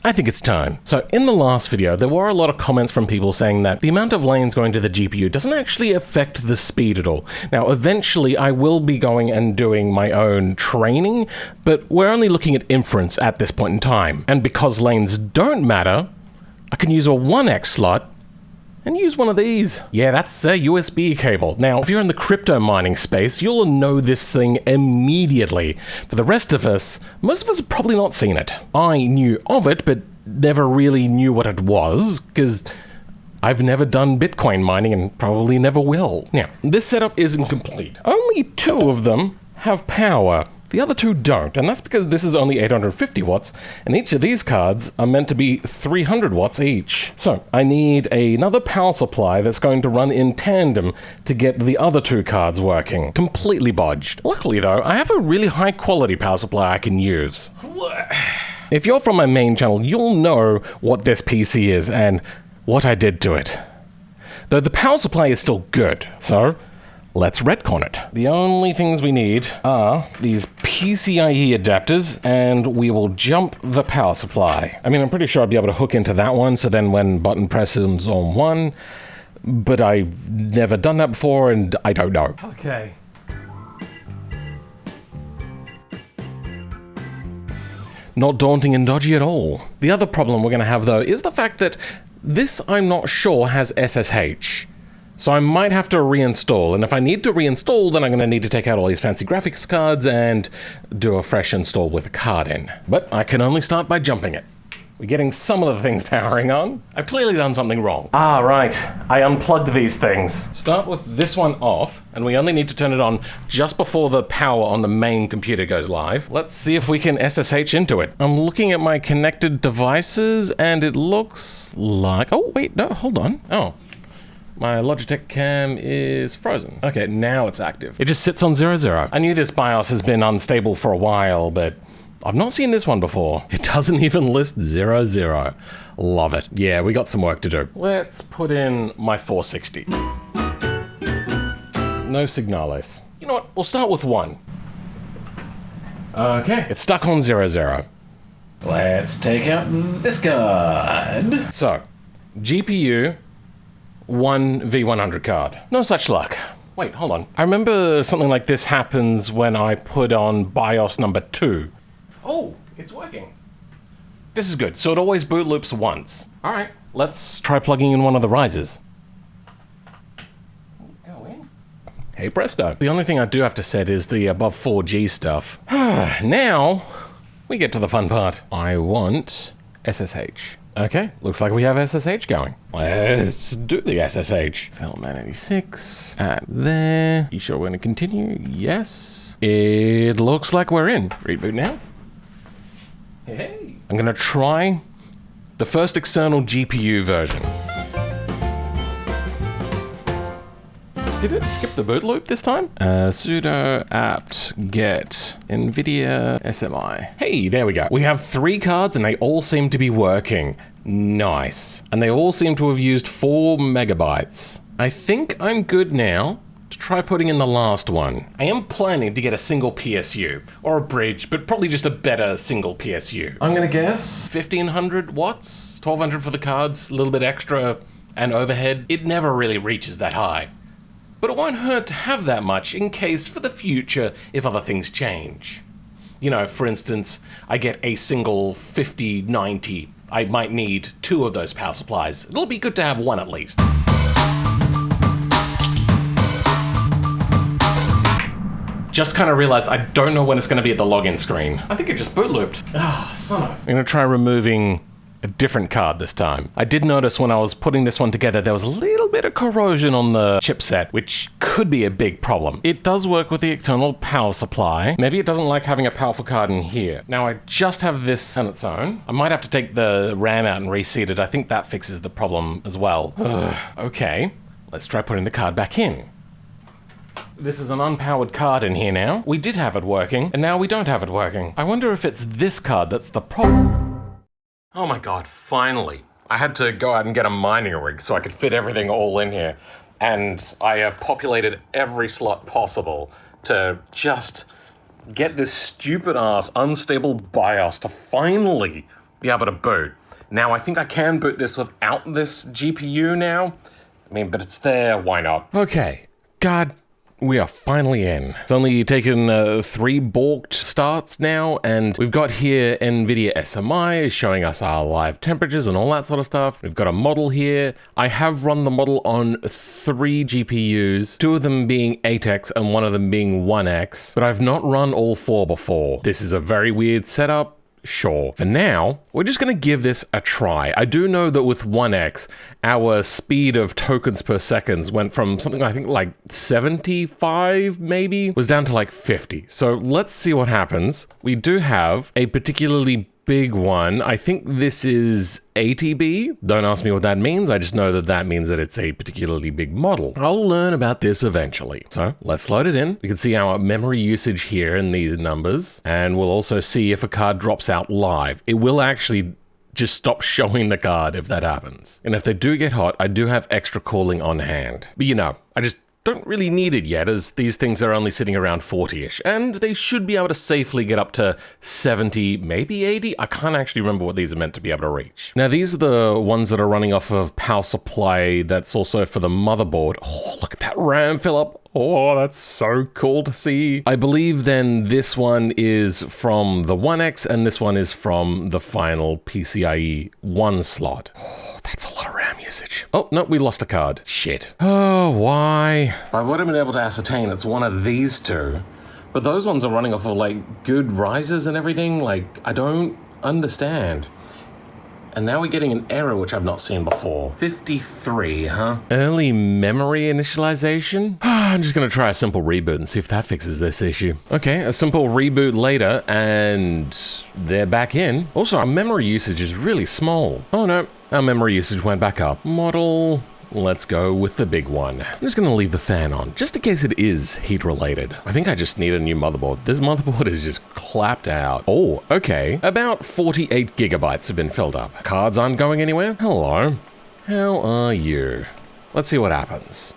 I think it's time. So in the last video, there were a lot of comments from people saying that the amount of lanes going to the GPU doesn't actually affect the speed at all. Now, eventually I will be going and doing my own training, but we're only looking at inference at this point in time. And because lanes don't matter, I can use a 1x slot and use one of these. Yeah, that's a USB cable. Now, if you're in the crypto mining space, you'll know this thing immediately. For the rest of us, most of us have probably not seen it. I knew of it, but never really knew what it was, because I've never done Bitcoin mining and probably never will. Now, this setup isn't complete. Only 2 of them have power. The other 2 don't, and that's because this is only 850 watts, and each of these cards are meant to be 300 watts each. So, I need another power supply that's going to run in tandem to get the other 2 cards working. Completely bodged. Luckily though, I have a really high quality power supply I can use. If you're from my main channel, you'll know what this PC is and what I did to it. Though the power supply is still good, so let's retcon it. The only things we need are these PCIe adapters, and we will jump the power supply. I mean, I'm pretty sure I'd be able to hook into that one, so then when button presses on one, but I've never done that before, and I don't know. Okay. Not daunting and dodgy at all. The other problem we're gonna have though is the fact that this, I'm not sure, has SSH. So I might have to reinstall, and if I need to reinstall, then I'm going to need to take out all these fancy graphics cards and do a fresh install with a card in. But I can only start by jumping it. We're getting some of the things powering on. I've clearly done something wrong. Ah, right. I unplugged these things. Start with this one off, and we only need to turn it on just before the power on the main computer goes live. Let's see if we can SSH into it. I'm looking at my connected devices, and it looks like... Oh, wait, no, hold on. Oh. My Logitech cam is frozen. Okay, now it's active. It just sits on 00. I knew this BIOS has been unstable for a while, but I've not seen this one before. It doesn't even list 00. Love it. Yeah, we got some work to do. Let's put in my 460. No Signales. You know what? We'll start with 1. Okay, it's stuck on 00. Let's take out this card. So, GPU, 1 V100 card. No such luck. Wait, hold on. I remember something like this happens when I put on BIOS number 2. Oh, it's working. This is good. So it always boot loops once. All right, let's try plugging in one of the risers. Go in. Hey presto. The only thing I do have to set is the above 4G stuff. Now, we get to the fun part. I want SSH. Okay, looks like we have SSH going. Let's do the SSH. Film 986 at there. You sure we're gonna continue? Yes. It looks like we're in. Reboot now. Hey. I'm gonna try the first external GPU version. Did it skip the boot loop this time? Sudo apt get NVIDIA SMI. Hey, there we go. We have 3 cards and they all seem to be working. Nice. And they all seem to have used 4 megabytes. I think I'm good now to try putting in the last one. I am planning to get a single PSU, or a bridge, but probably just a better single PSU. I'm gonna guess 1500 watts, 1200 for the cards, a little bit extra and overhead. It never really reaches that high. But it won't hurt to have that much in case for the future if other things change. You know, for instance, I get a single 5090. I might need 2 of those power supplies. It'll be good to have 1 at least. Just kind of realized I don't know when it's going to be at the login screen. I think it just boot looped. Ah, son of a... I'm going to try removing a different card this time. I did notice when I was putting this one together, there was a little bit of corrosion on the chipset, which could be a big problem. It does work with the external power supply. Maybe it doesn't like having a powerful card in here. Now I just have this on its own. I might have to take the RAM out and reseat it. I think that fixes the problem as well. Okay, let's try putting the card back in. This is an unpowered card in here now. We did have it working, and now we don't have it working. I wonder if it's this card that's the problem. Oh my god, finally. I had to go out and get a mining rig so I could fit everything all in here. And I populated every slot possible to just get this stupid ass unstable BIOS to finally be able to boot. Now, I think I can boot this without this GPU now. I mean, but it's there, why not? Okay, God, we are finally in. It's only taken 3 balked starts now, and we've got here NVIDIA SMI showing us our live temperatures and all that sort of stuff. We've got a model here. I have run the model on 3 GPUs, 2 of them being 8X and 1 of them being 1X, but I've not run all 4 before. This is a very weird setup. Sure. For now, we're just going to give this a try. I do know that with 1X, our speed of tokens per second went from something I think like 75 maybe, was down to like 50. So let's see what happens. We do have a particularly big one. I think this is 80B. Don't ask me what that means. I just know that that means that it's a particularly big model. I'll learn about this eventually. So let's load it in. We can see our memory usage here in these numbers, and we'll also see if a card drops out live. It will actually just stop showing the card if that happens. And if they do get hot, I do have extra cooling on hand. But you know, I just don't really need it yet, as these things are only sitting around 40-ish, and they should be able to safely get up to 70, maybe 80. I can't actually remember what these are meant to be able to reach. Now, these are the ones that are running off of power supply that's also for the motherboard. Oh, look at that RAM fill up. Oh, that's so cool to see. I believe then this one is from the 1X and this one is from the final PCIe 1 slot. Oh, that's a lot of RAM usage. Oh, no, we lost a card. Shit. Oh, why? I would have been able to ascertain it's one of these 2, but those ones are running off of like good risers and everything. Like, I don't understand. And now we're getting an error which I've not seen before. 53, huh? Early memory initialization? I'm just gonna try a simple reboot and see if that fixes this issue. Okay, a simple reboot later, and they're back in. Also, our memory usage is really small. Oh no, our memory usage went back up. Model. Let's go with the big one. I'm just gonna leave the fan on, just in case it is heat related. I think I just need a new motherboard. This motherboard is just clapped out. Oh, okay. About 48 gigabytes have been filled up. Cards aren't going anywhere. Hello. How are you? Let's see what happens.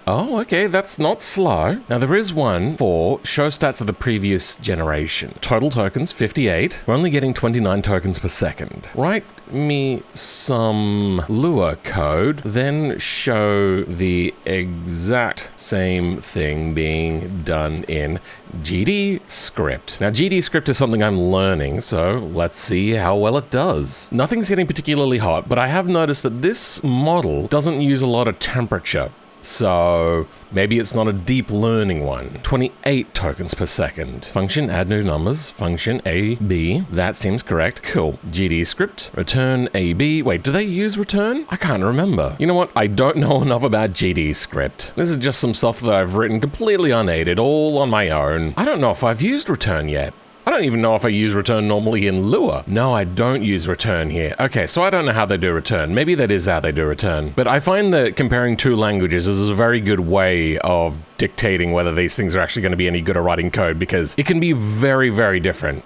Oh, okay, that's not slow. Now there is one for show stats of the previous generation. Total tokens, 58. We're only getting 29 tokens per second. Write me some Lua code, then show the exact same thing being done in GD script. Now GD script is something I'm learning, so let's see how well it does. Nothing's getting particularly hot, but I have noticed that this model doesn't use a lot of temperature. So maybe it's not a deep learning one. 28 tokens per second. Function add new numbers. Function AB. That seems correct. Cool. GD script. Return AB. Wait, do they use return? I can't remember. You know what? I don't know enough about GD script. This is just some stuff that I've written completely unaided, all on my own. I don't know if I've used return yet. I don't even know if I use return normally in Lua. No, I don't use return here. Okay, so I don't know how they do return. Maybe that is how they do return. But I find that comparing 2 languages is a very good way of dictating whether these things are actually going to be any good at writing code, because it can be very, very different.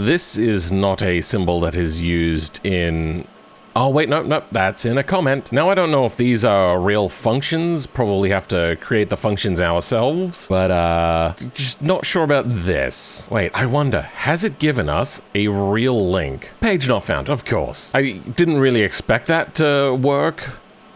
This is not a symbol that is used in... Oh, wait, no, that's in a comment. Now, I don't know if these are real functions. Probably have to create the functions ourselves, but just not sure about this. Wait, I wonder, has it given us a real link? Page not found, of course. I didn't really expect that to work.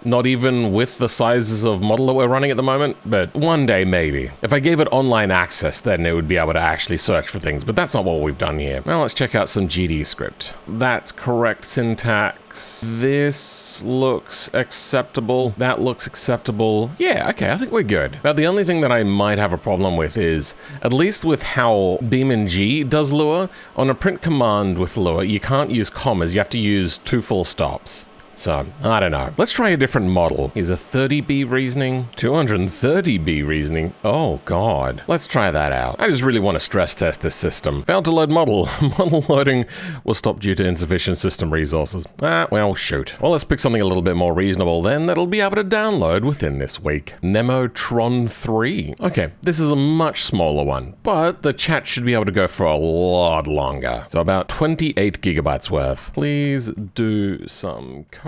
Not even with the sizes of model that we're running at the moment, but one day maybe. If I gave it online access, then it would be able to actually search for things, but that's not what we've done here. Now let's check out some GD script. That's correct syntax. This looks acceptable. That looks acceptable. Yeah, okay, I think we're good. Now the only thing that I might have a problem with is, at least with how BeamNG does Lua, on a print command with Lua, you can't use commas, you have to use 2 full stops. So, I don't know. Let's try a different model. Here's a 30B reasoning, 230B reasoning. Oh, God. Let's try that out. I just really want to stress test this system. Failed to load model. Model loading will stop due to insufficient system resources. Well, shoot. Well, let's pick something a little bit more reasonable then that'll be able to download within this week. Nemotron 3. Okay, this is a much smaller one, but the chat should be able to go for a lot longer. So about 28 gigabytes worth. Please do some code.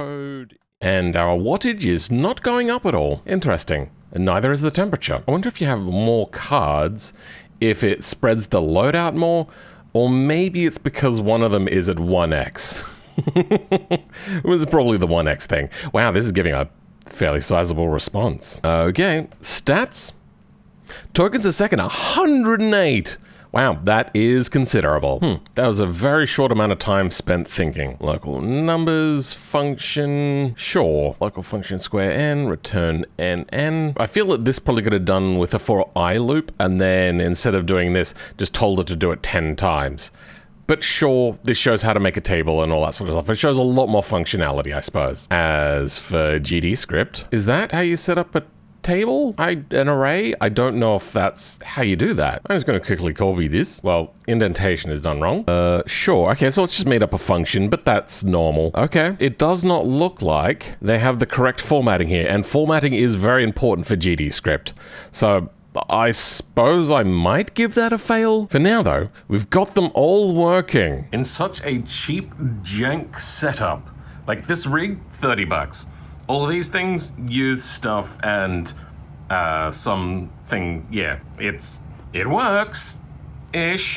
And our wattage is not going up at all. Interesting. And neither is the temperature. I wonder if you have more cards, if it spreads the load out more, Or maybe it's because one of them is at 1x. It was probably the 1x thing. Wow, this is giving a fairly sizable response. Okay, stats. Tokens a second, 108. Wow, that is considerable. That was a very short amount of time spent thinking. Local numbers, function, sure. Local function square n, return nn. I feel that this probably could have done with a for I loop, and then instead of doing this, just told it to do it 10 times. But sure, this shows how to make a table and all that sort of stuff. It shows a lot more functionality, I suppose. As for GD script, is that how you set up a table? An array? I don't know if that's how you do that. I'm just going to quickly copy this. Well, indentation is done wrong. Sure. Okay, so it's just made up a function, but that's normal. Okay. It does not look like they have the correct formatting here, and formatting is very important for GD script. So I suppose I might give that a fail. For now, though, we've got them all working. In such a cheap jank setup. Like this rig, $30. All of these things, use stuff and some things. Yeah, it works-ish.